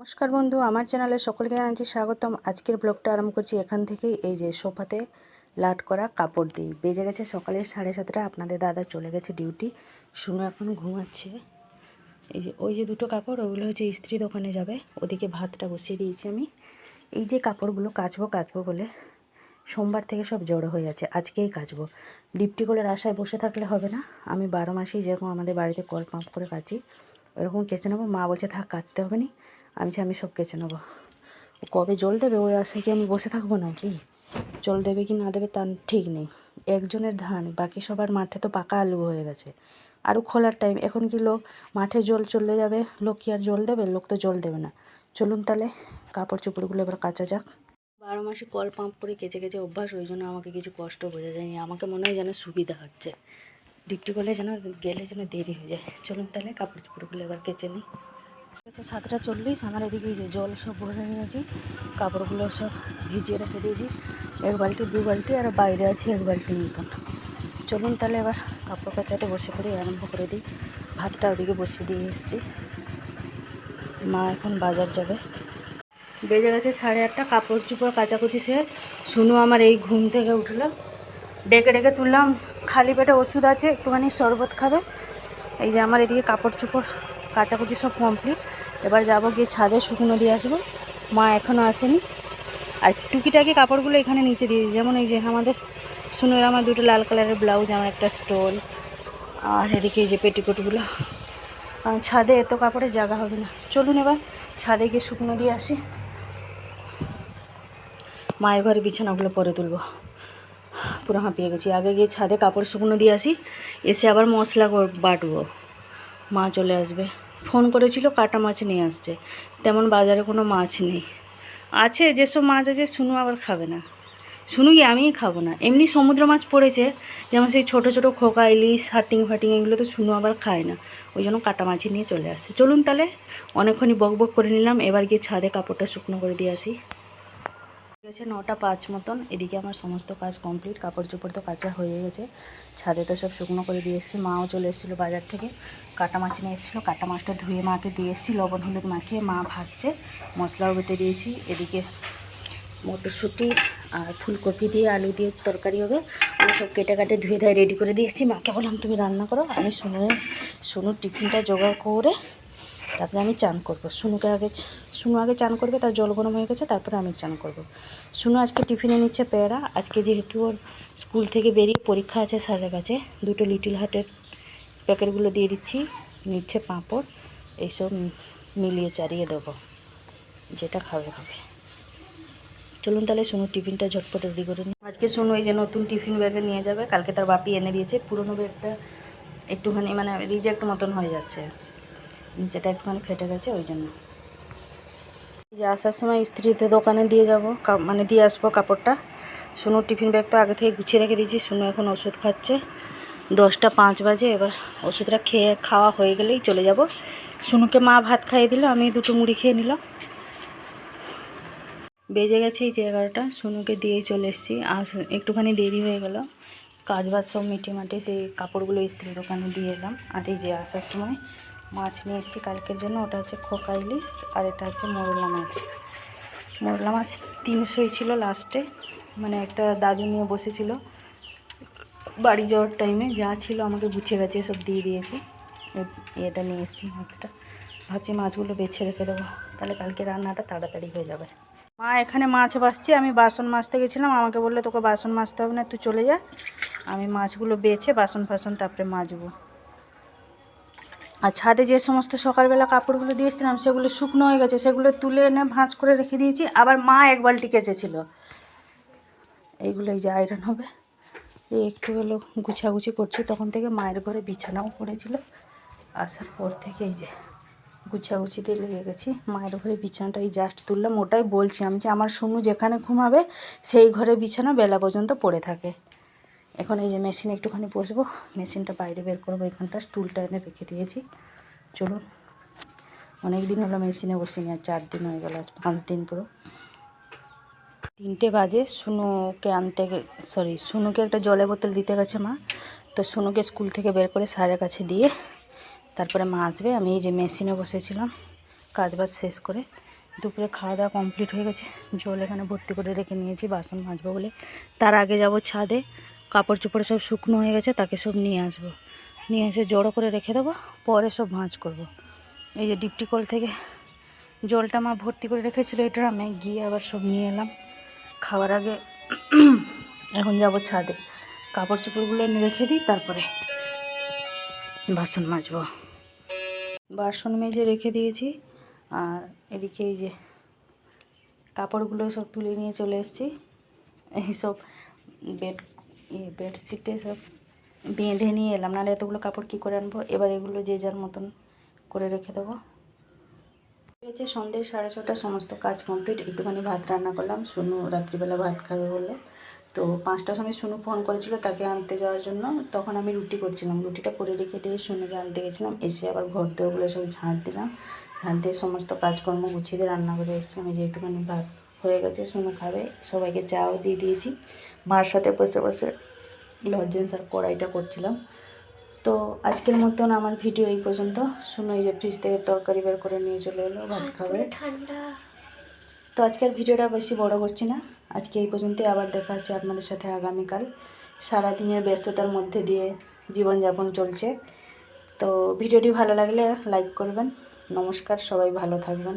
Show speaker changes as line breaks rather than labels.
নমস্কার বন্ধু, আমার চ্যানেলে সকলকে জানাচ্ছি স্বাগতম। আজকের ব্লগটা আরম্ভ করছি এখান থেকেই। এই যে সোফাতে লাট করা কাপড় দিই। বেজে গেছে সকালে 7:30। আপনাদের দাদা চলে গেছে ডিউটি, শুনে এখন ঘুমাচ্ছে। এই যে ওই যে দুটো কাপড়, ওগুলো হচ্ছে ইস্ত্রি দোকানে যাবে। ওদিকে ভাতটা বসিয়ে দিয়েছি আমি। এই যে কাপড়গুলো কাচবো বলে সোমবার থেকে সব জড়ো হয়ে যাচ্ছে, আজকেই কাচবো। ডিপটি কলের আশায় বসে থাকলে হবে না। আমি 12 মাসেই যেরকম আমাদের বাড়িতে কল পাম্প করে কাচি, ওরকম কেচে নেবো। মা বলছে থাক, কাচতে হবে না, আমি সব কেচে নেবো। কবে জল দেবে ওই আশায় কি আমি বসে থাকবো নাকি? জল দেবে কি না দেবে তার ঠিক নেই। একজনের ধান, বাকি সবার মাঠে তো পাকা আলু হয়ে গেছে। আরও খোলার টাইম, এখন কি লোক মাঠে জল চলে যাবে, লোক কি আর জল দেবে? লোক তো জল দেবে না। চলুন তাহলে কাপড় চোপড়গুলো এবার কাচা যাক। 12 মাসে কল পাম্প করে কেচে অভ্যাস, ওই জন্য আমাকে কিছু কষ্ট বোঝা যায়নি। আমাকে মনে হয় যেন সুবিধা হচ্ছে। ডিপটি করলে যেন গেলে যেন দেরি হয়ে যায়। চলুন তাহলে কাপড় চোপড়গুলো এবার কেচে নিই। আচ্ছা 7:40। আমার এদিকে জল সব ভরে নিয়েছি, কাপড়গুলো সব ভিজিয়ে রেখে দিয়েছি। 1 বালতি 2 বালতি, আর বাইরে আছে 1 বালতির মতন। চলুন তাহলে এবার কাপড় কাচাতে বসে পড়ি, আরম্ভ করে দিই। ভাতটা ওদিকে বসিয়ে দিয়ে এসেছি। মা এখন বাজার যাবে। বেজে গেছে 8:30। কাপড় চোপড় কাচাকুচি শেষ। শুনু আমার এই ঘুম থেকে উঠলো, ডেকে তুললাম। খালি পেটে ওষুধ আছে, একটুখানি শরবত খাবে। এই যে আমার এদিকে কাপড় চোপড় কাচাকুচি সব কমপ্লিট। এবার যাবো, গিয়ে ছাদে শুকনো দিয়ে আসবো। মা এখনও আসেনি। আর টুকিটাকি কাপড়গুলো এখানে নিচে দিয়েছি, যেমন এই যে আমাদের শুনুর আমার দুটো লাল কালারের ব্লাউজ, আমার একটা স্টোল, আর এদিকে এই যে পেটিকোটগুলো। কারণ ছাদে এত কাপড়ের জায়গা হবে না। চলুন এবার ছাদে গিয়ে শুকনো দিয়ে আসি। মায়ের ঘরে বিছানাগুলো পরে তুলবো, পুরো হাঁপিয়ে গেছি। আগে গিয়ে ছাদে কাপড় শুকনো দিয়ে আসি, এসে আবার মশলা বাটবো। মা চলে আসবে। ফোন করেছিল, কাটা মাছ নিয়ে আসছে। তেমন বাজারে কোনো মাছ নেই। আছে যেসব মাছ আছে, শুনু আবার খাবে না। শুনু কি আমিই খাবো না। এমনি সমুদ্র মাছ পড়েছে, যেমন সেই ছোটো ছোটো খোকা ইলিশ, হাটিং ফাটিং, এগুলো তো শুনু আবার খায় না। ওই জন্য কাটা মাছই নিয়ে চলে আসছে। চলুন তাহলে অনেকক্ষণই বক করে নিলাম, এবার গিয়ে ছাদে কাপড়টা শুকনো করে দিয়ে আসি। গেছে 9:05 মতন। এদিকে আমার সমস্ত কাজ কমপ্লিট, কাপড় চোপড় তো কাচা হয়ে গেছে। ছাদে তো সব শুকনো করে দিয়ে এসেছি। মাও চলে এসেছিলো বাজার থেকে, কাটা মাছ নিয়ে এসেছিলো। কাটা মাছটা ধুয়ে মাকে দিয়ে এসেছি, লবণ হলুদ মাখিয়ে। মা ভাজছে, মশলাও বেটে দিয়েছি। এদিকে মটরশুঁটি আর ফুলকপি দিয়ে আলু দিয়ে তরকারি হবে। আমি সব কেটে ধুয়ে রেডি করে দিয়ে এসেছি। মাকে বললাম তুমি রান্না করো, আমি শুনুর টিফিনটা জোগাড় করে তারপরে আমি চান করবো। শুনু আগে চান করবে, তার জল গরম হয়ে গেছে, তারপরে আমি চান করব। শুনু আজকে টিফিনে নিচ্ছে পেয়ারা। আজকে যেহেতু ওর স্কুল থেকে বেরিয়ে পরীক্ষা আছে স্যারের কাছে, 2টো লিটিল হার্টের প্যাকেটগুলো দিয়ে দিচ্ছি। নিচ্ছে পাঁপড়, এইসব মিলিয়ে চারিয়ে দেবো, যেটা খাবে। চলুন তাহলে শুনু টিফিনটা ঝটপট রেডি করে নিই। আজকে শুনু এই যে নতুন টিফিন ব্যাগে নিয়ে যাবে। কালকে তার বাপি এনে দিয়েছে। পুরোনো ব্যাগটা একটুখানি মানে রিজেক্ট মতন হয়ে যাচ্ছে, নিচেটা একটুখানি ফেটে গেছে, ওই জন্য। এই যে আসার সময় ইস্ত্রিতে দোকানে দিয়ে যাব, মানে দিয়ে আসবো কাপড়টা। শুনুর টিফিন ব্যাগ তো আগে থেকে গুছিয়ে রেখে দিয়েছি। শুনু এখন ওষুধ খাচ্ছে, 10:05 বাজে। এবার ওষুধটা খাওয়া হয়ে গেলেই চলে যাব। শুনুকে মা ভাত খাইয়ে দিল, আমি 2টো মুড়ি খেয়ে নিলাম। বেজে গেছে এই যে 11টা। শুনুকে দিয়েই চলে এসেছি। আর একটুখানি দেরি হয়ে গেল, কাজ বাজ সব মিটে সেই কাপড়গুলো ইস্ত্রি দোকানে দিয়ে এলাম। আর এই যে আসার সময় মাছ নিয়ে এসেছি কালকের জন্য। ওটা হচ্ছে খোকা ইলিশ, আর এটা হচ্ছে মোরলা মাছ। মোরলা মাছ 300ই ছিল লাস্টে, মানে একটা দাদু নিয়ে বসেছিল বাড়ি যাওয়ার টাইমে। যা ছিল আমাকে গুছিয়ে গেছে, সব দিয়ে দিয়েছি। এটা নিয়ে এসেছি মাছটা। ভাবছি মাছগুলো বেছে রেখে দেবো, তাহলে কালকে রান্নাটা তাড়াতাড়ি হয়ে যাবে। মা এখানে মাছ বাছছে, আমি বাসন মাজতে গেছিলাম। আমাকে বললে তোকে বাসন মাজতে হবে না, তুই চলে যা, আমি মাছগুলো বেছে বাসন তারপরে মাজবো। আর ছাদে যে সমস্ত সকালবেলা কাপড়গুলো দিয়ে এসেছিলাম, সেগুলো শুকনো হয়ে গেছে, সেগুলো তুলে এনে ভাঁজ করে রেখে দিয়েছি। আবার মা 1 বালতি কেচেছিল। এইগুলো এই যে আয়রন হবে। এই একটু হলো গুছাগুছি করছি, তখন থেকে মায়ের ঘরে বিছানাও পড়েছিল। আসার পর থেকে এই যে গুছাগুছিতে লেগে গেছি। মায়ের ঘরে বিছানাটা এই জাস্ট তুললাম। ওটাই বলছি আমি যে আমার শুনু যেখানে ঘুমাবে সেই ঘরে বিছানা বেলা পর্যন্ত পড়ে থাকে। এখন এই যে মেশিনে একটুখানি বসবো, মেশিনটা বাইরে বের করবো। এখানটা স্টুলটা এনে রেখে দিয়েছি। চলুন, অনেক দিন হলো মেশিনে বসিনি, আর 4 দিন হয়ে গেল, আজ 5 দিন পুরো। 3টে বাজে। শুনুকে একটা জলের বোতল দিতে গেছে মা। তো শুনুকে স্কুল থেকে বের করে স্যারের কাছে দিয়ে তারপরে মা আসবে। আমি এই যে মেশিনে বসেছিলাম কাজ বাজ শেষ করে। দুপুরে খাওয়া দাওয়া কমপ্লিট হয়ে গেছে। জল এখানে ভর্তি করে রেখে নিয়েছি বাসন মাজবো বলে। তার আগে যাব ছাদে, কাপড় চোপড় সব শুকনো হয়ে গেছে, তাকে সব নিয়ে আসবো, নিয়ে এসে জড়ো করে রেখে দেবো, পরে সব ভাঁজ করব। এই যে ডিপটি কল থেকে জলটা মা ভর্তি করে রেখেছিলো এই ড্রামে, গিয়ে আবার সব নিয়ে এলাম খাওয়ার আগে। এখন যাব ছাদে, কাপড় চোপড়গুলো এনে রেখে দিই, তারপরে বাসন মাজবো। বাসন মেজে রেখে দিয়েছি, আর এদিকে এই যে কাপড়গুলো সব তুলে নিয়ে চলে এসেছি। এইসব বেডশিটে সব বেঁধে নিয়ে এলাম, নাহলে এতগুলো কাপড় কী করে আনবো। এবার এগুলো যে যার মতন করে রেখে দেবো। হয়েছে সন্ধ্যে 6:30, সমস্ত কাজ কমপ্লিট। একটুখানি ভাত রান্না করলাম, সোনু রাত্রিবেলা ভাত খাবে বললো। তো 5টার সময় সোনু ফোন করেছিল তাকে আনতে যাওয়ার জন্য, তখন আমি রুটি করছিলাম। রুটিটা করে রেখে দিয়ে সোনুকে আনতে গেছিলাম, এসে আবার ঘর দোরগুলো সব ঝাঁট দিলাম, ঝাঁট দিয়ে সমস্ত কাজকর্ম গুছিয়ে দিয়ে রান্না করে এসেছিলাম। এই যে একটুখানি ভাত হয়ে গেছে, সোনু খাবে, সবাইকে চাও দিয়ে দিয়েছি। মার সাথে বসে বসে লজেন্স আর কড়াইটা করছিলাম। তো আজকের মতন আমার ভিডিও এই পর্যন্ত। শুনো, এই যে ফ্রিজ থেকে তরকারি বের করে নিয়ে চলে এলো, ভাত খাবে। তো আজকের ভিডিওটা বেশি বড় করছি না, আজকে এই পর্যন্তই। আবার দেখা হচ্ছে আপনাদের সাথে আগামীকাল। সারাদিনের ব্যস্ততার মধ্যে দিয়ে জীবনযাপন চলছে। তো ভিডিওটি ভালো লাগলে লাইক করবেন। নমস্কার, সবাই ভালো থাকবেন।